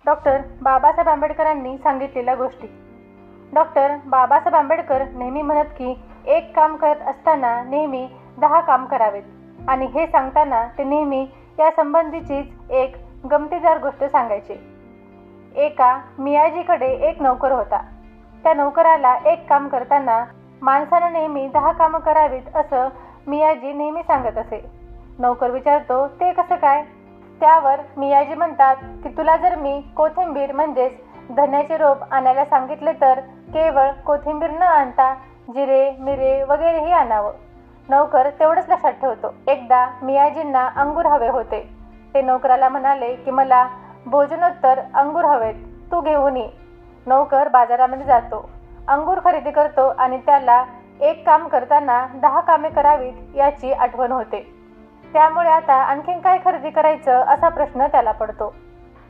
Doctor Babasaheb आंबेडकरांनी सांगितलेल्या गोष्टी. डॉक्टर बाबासाहेब आंबेडकर नेहमी म्हणत की एक काम करत असताना नेहमी 10 काम करावेत आणि हे सांगताना ते नेहमी या संबंधीचीच एक गमतीदार गोष्ट सांगायचे. एका मियाजीकडे एक नोकर होता. त्या नोकराला एक काम करताना माणसानं नेहमी 10 कामं करावीत असं मियाजी नेहमी सांगत असे. नोकर विचारतो, ते कसं काय? त्यावर मियाजी म्हणतात की तुला जर मी कोथिंबीर म्हणजेच धन्याचे रोप आणायला सांगितले तर केवळ कोथिंबीर न आणता जिरे मिरे वगैरेही आणावं. नोकर तेवढंच लक्षात ठेवतो. एकदा मियाजींना अंगूर हवे होते. ते नोकराला म्हणाले की मला भोजनोत्तर अंगूर हवेत, तू घेऊन ये. नोकर बाजारामध्ये जातो, अंगूर खरेदी करतो आणि त्याला एक काम करताना 10 कामे करावीत याची आठवण होते. त्यामुळे आता आणखीन काय खरेदी करायचं असा प्रश्न त्याला पडतो.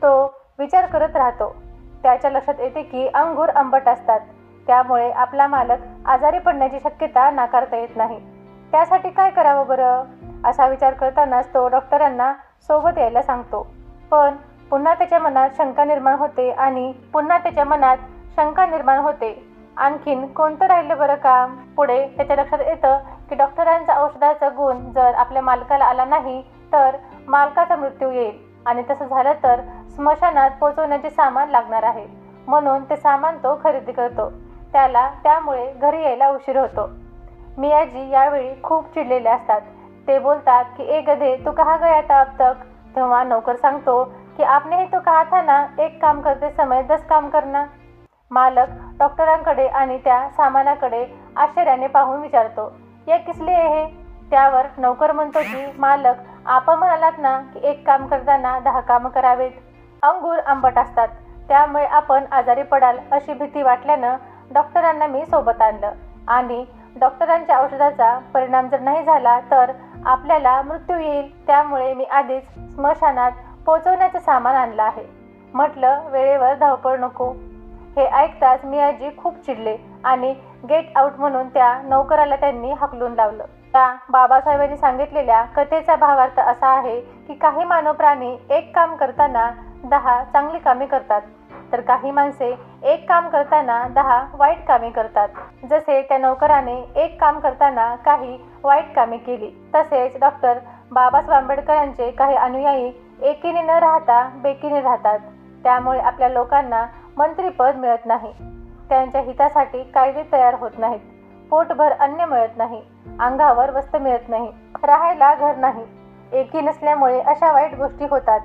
तो विचार करत राहतो. त्याच्या लक्षात येते की अंगूर आंबट असतात, त्यामुळे आपला मालक आजारी पडण्याची शक्यता नाकारता येत नाही. त्यासाठी काय करावं बरं असा विचार करतानाच तो डॉक्टरांना सोबत यायला सांगतो. पण पुन्हा त्याच्या मनात शंका निर्माण होते. आणखीन कोणतं राहिलं बरं काम? पुढे त्याच्या लक्षात येतं की डॉक्टरांचा औषधाचा गुण जर आपल्या मालकाला आला नाही तर मालकाचा मृत्यू येईल आणि तसं झालं तर स्मशानात पोचवण्याचे सामान लागणार आहे. म्हणून ते सामान तो खरेदी करतो. त्याला त्यामुळे घरी यायला उशीर होतो. मियाजी यावेळी खूप चिडलेले असतात. ते बोलतात की ए गधे, तू कहाँ गया था अब तक? तेव्हा नौकर सांगतो की आपने ही तो कहा था ना एक काम करते समय 10 काम करना. मालक डॉक्टरांकडे आणि त्या सामानाकडे आश्चर्याने पाहून विचारतो, ये किस लिए है? त्यावर नौकर म्हणतो की मालक, आपण म्हणालात ना की एक काम करताना 10 कामं करावेत. अंगूर आंबट असतात, त्यामुळे आपण आजारी पडाल अशी भीती वाटल्यानं डॉक्टरांना मी सोबत आणलं आणि डॉक्टरांच्या औषधाचा परिणाम जर नाही झाला तर आपल्याला मृत्यू येईल. त्यामुळे मी आधीच स्मशानात पोचवण्याचं सामान आणलं आहे. म्हटलं वेळेवर धावपळ नको. हे ऐकताच मियाजी खूप चिडले आणि गेट आउट म्हणून त्या नौकराला त्यांनी हाकलून लावलं. त्या बाबासाहेबांनी सांगितलेल्या कथेचा भावार्थ असा आहे की काही मानव प्राणी एक काम करताना 10 चांगली कामे करतात, तर काही माणसे एक काम करताना 10 वाईट कामे करतात. जसे त्या नौकराने एक काम करताना काही वाईट कामे केली, तसेच डॉक्टर बाबासाहेब आंबेडकरांचे काही अनुयायी एकीने न राहता बेकीने राहतात. त्यामुळे आपल्या लोकांना मंत्रीपद मिळत नाही, त्यांच्या हितासाठी कायदे तयार होत नाहीत, पोटभर अन्न मिळत नाही, अंगावर वस्त्र मिळत नाही, राहायला घर नाही. एकी नसल्यामुळे अशा वाईट गोष्टी होतात.